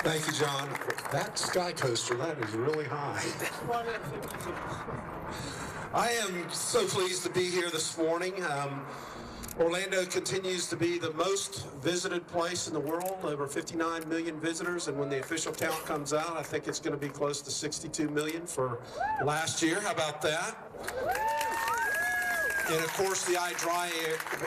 Thank you, John. That sky coaster, that is really high. I am so pleased to be here this morning. Orlando continues to be the most visited place in the world, over 59 million visitors, and when the official count comes out, I think it's going to be close to 62 million for last year. How about that? And of course, the dry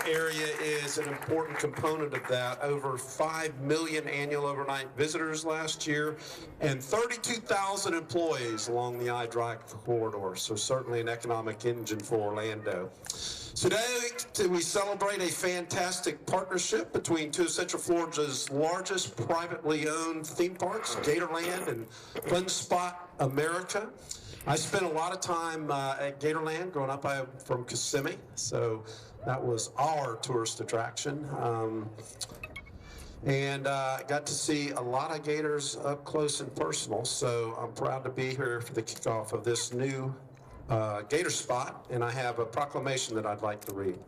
area is an important component of that. Over 5 million annual overnight visitors last year, and 32,000 employees along the dry corridor. So certainly an economic engine for Orlando. Today, we celebrate a fantastic partnership between two of Central Florida's largest privately owned theme parks, Gatorland and Spot America. I spent a lot of time at Gatorland growing up. I'm from Kissimmee, so that was our tourist attraction. And got to see a lot of gators up close and personal, so I'm proud to be here for the kickoff of this new Gator Spot, and I have a proclamation that I'd like to read.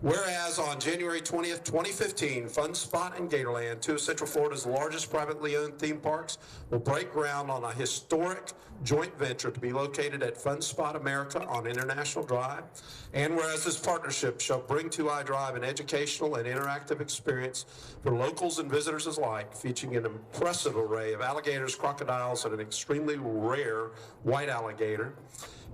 Whereas on January 20th, 2015, Fun Spot and Gatorland, two of Central Florida's largest privately owned theme parks, will break ground on a historic joint venture to be located at Fun Spot America on International Drive. And whereas this partnership shall bring to iDrive an educational and interactive experience for locals and visitors alike, featuring an impressive array of alligators, crocodiles, and an extremely rare white alligator.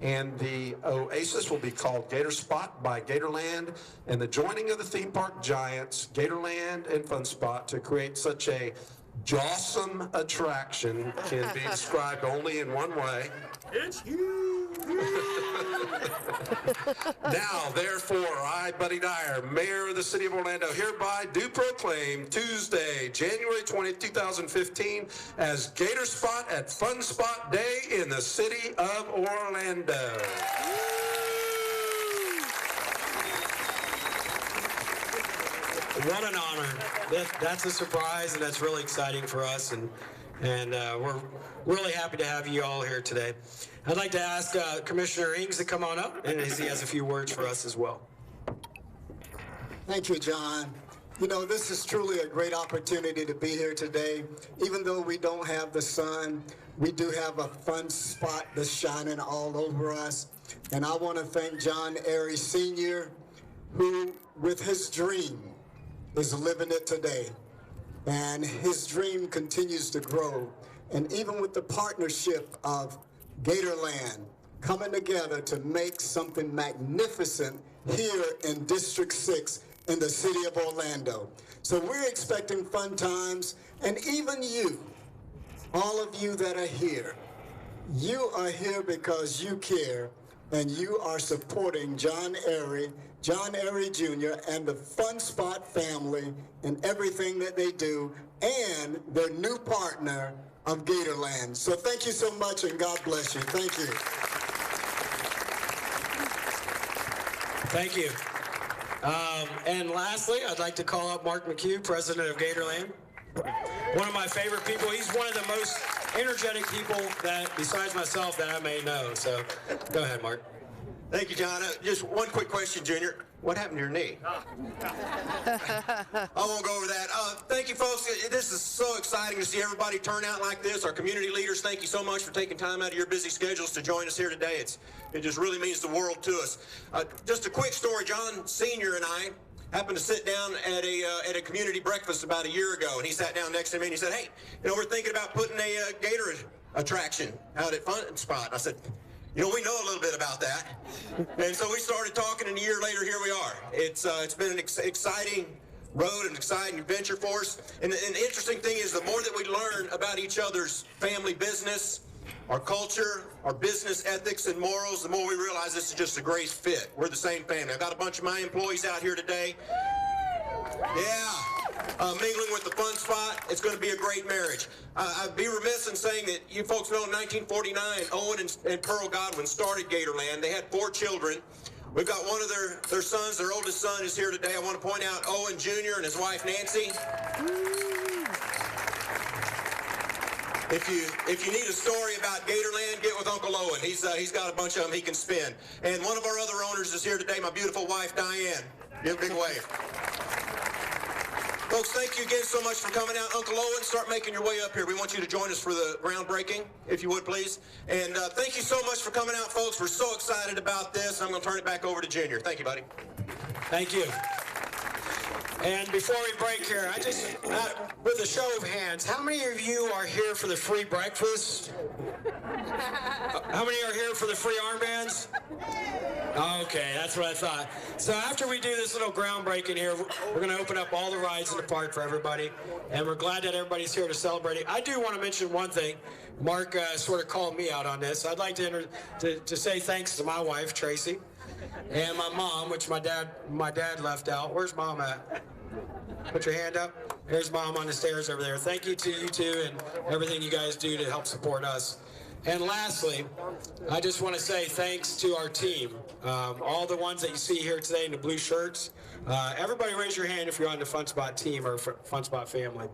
And the oasis will be called Gator Spot by Gatorland, and the joining of the theme park giants, Gatorland and Fun Spot, to create such a jawsome attraction can be described only in one way. It's huge! Now, therefore, I, Buddy Dyer, Mayor of the City of Orlando, hereby do proclaim Tuesday, January 20th, 2015, as Gator Spot at Fun Spot Day in the City of Orlando. What an honor. That's a surprise, and that's really exciting for us, and we're really happy to have you all here today. I'd like to ask Commissioner Ings to come on up, and he has a few words for us as well. Thank you, John. You know, this is truly a great opportunity to be here today. Even though we don't have the sun, we do have a fun spot that's shining all over us. And I want to thank John Airy Sr., who, with his dream, is living it today. And his dream continues to grow. And even with the partnership of Gatorland coming together to make something magnificent here in District 6 in the city of Orlando. So we're expecting fun times, and even you, all of you that are here, you are here because you care, and you are supporting John Airy Jr. and the Fun Spot family in everything that they do, and their new partner of Gatorland. So thank you so much, and God bless you. Thank you. Thank you. And lastly, I'd like to call up Mark McHugh, president of Gatorland. One of my favorite people. He's one of the most energetic people that, besides myself, that I may know. So go ahead, Mark. Thank you, John. Just one quick question, Junior. What happened to your knee? I won't go over that. Thank you, folks. This is so exciting to see everybody turn out like this. Our community leaders, thank you so much for taking time out of your busy schedules to join us here today. It just really means the world to us. Just a quick story. John Sr. and I happened to sit down at a community breakfast about a year ago, and he sat down next to me and he said, "Hey, you know, we're thinking about putting a gator attraction out at Fun Spot." I said, "You know, we know a little bit about that." And so we started talking, and a year later, here we are. It's been an exciting road, an exciting adventure for us. And the interesting thing is, the more that we learn about each other's family business, our culture, our business ethics and morals, the more we realize this is just a great fit. We're the same family. I've got a bunch of my employees out here today. Yeah. Mingling with the Fun Spot. It's going to be a great marriage. I'd be remiss in saying that you folks know in 1949, Owen and Pearl Godwin started Gatorland. They had 4 children. We've got one of their sons, their oldest son is here today. I want to point out Owen Jr. and his wife Nancy. If you need a story about Gatorland, get with Uncle Owen. He's got a bunch of them he can spin. And one of our other owners is here today, my beautiful wife Diane. Give a big wave. Folks, thank you again so much for coming out. Uncle Owen, start making your way up here. We want you to join us for the groundbreaking, if you would, please. And thank you so much for coming out, folks. We're so excited about this. I'm going to turn it back over to Junior. Thank you, buddy. Thank you. And before we break here, I just, with a show of hands, how many of you are here for the free breakfast? How many are here for the free armbands? Okay, that's what I thought. So after we do this little groundbreaking here, we're going to open up all the rides in the park for everybody, and we're glad that everybody's here to celebrate it. I do want to mention one thing. Mark sort of called me out on this. I'd like to say thanks to my wife, Tracy, and my mom, which my dad left out. Where's Mom at? Put your hand up. There's Mom on the stairs over there. Thank you to you two and everything you guys do to help support us. And lastly, I just want to say thanks to our team, all the ones that you see here today in the blue shirts. Everybody raise your hand if you're on the Fun Spot team or Fun Spot family.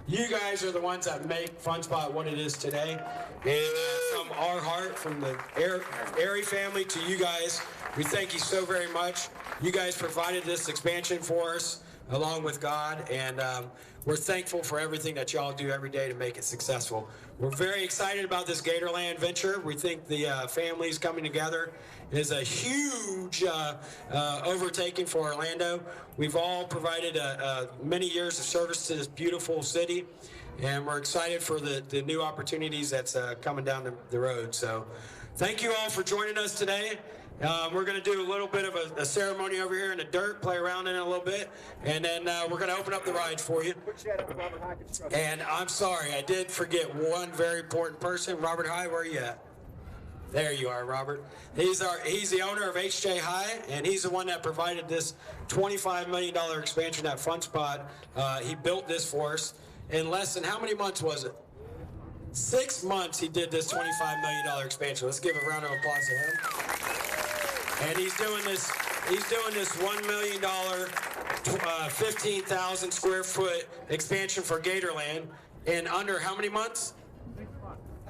You guys are the ones that make Fun Spot what it is today. And from our heart, from the Airy family to you guys, we thank you so very much. You guys provided this expansion for us, along with God, and we're thankful for everything that y'all do every day to make it successful. We're very excited about this Gatorland venture. We think the families coming together is a huge overtaking for Orlando. We've all provided many years of service to this beautiful city, and we're excited for the new opportunities that's coming down the road. So thank you all for joining us today. We're going to do a little bit of a ceremony over here in the dirt, play around in it a little bit, and then we're going to open up the rides for you. And I'm sorry, I did forget one very important person. Robert High, where are you at? There you are, Robert. He's the owner of HJ High, and he's the one that provided this $25 million expansion at Fun Spot. He built this for us in less than, how many months was it? 6 months he did this $25 million expansion. Let's give a round of applause to him. And he's doing this $1 million, 15,000 square foot expansion for Gatorland in under how many months?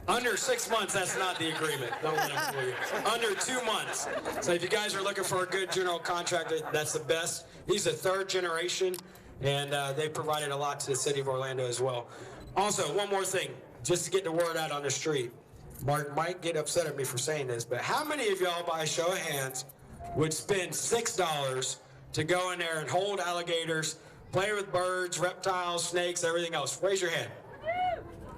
Under 6 months. That's not the agreement. Don't let him fool you. Under 2 months. So if you guys are looking for a good general contractor, that's the best. He's a third generation, and they provided a lot to the city of Orlando as well. Also, one more thing, just to get the word out on the street. Mark might get upset at me for saying this, but how many of y'all, by a show of hands, would spend $6 to go in there and hold alligators, play with birds, reptiles, snakes, everything else? Raise your hand.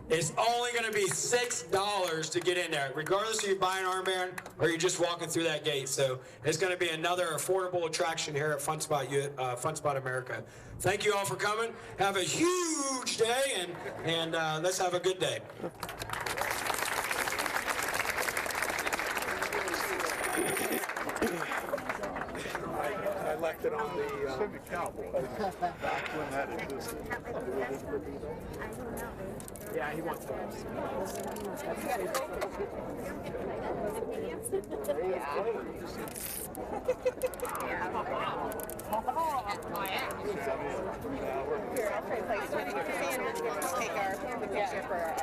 It's only going to be $6 to get in there, regardless if you buy an armband or you're just walking through that gate. So it's going to be another affordable attraction here at Fun Spot America. Thank you all for coming. Have a huge day, and let's have a good day. I left it on the Cowboys back when that existed. Yeah, he wants to. Take our picture for our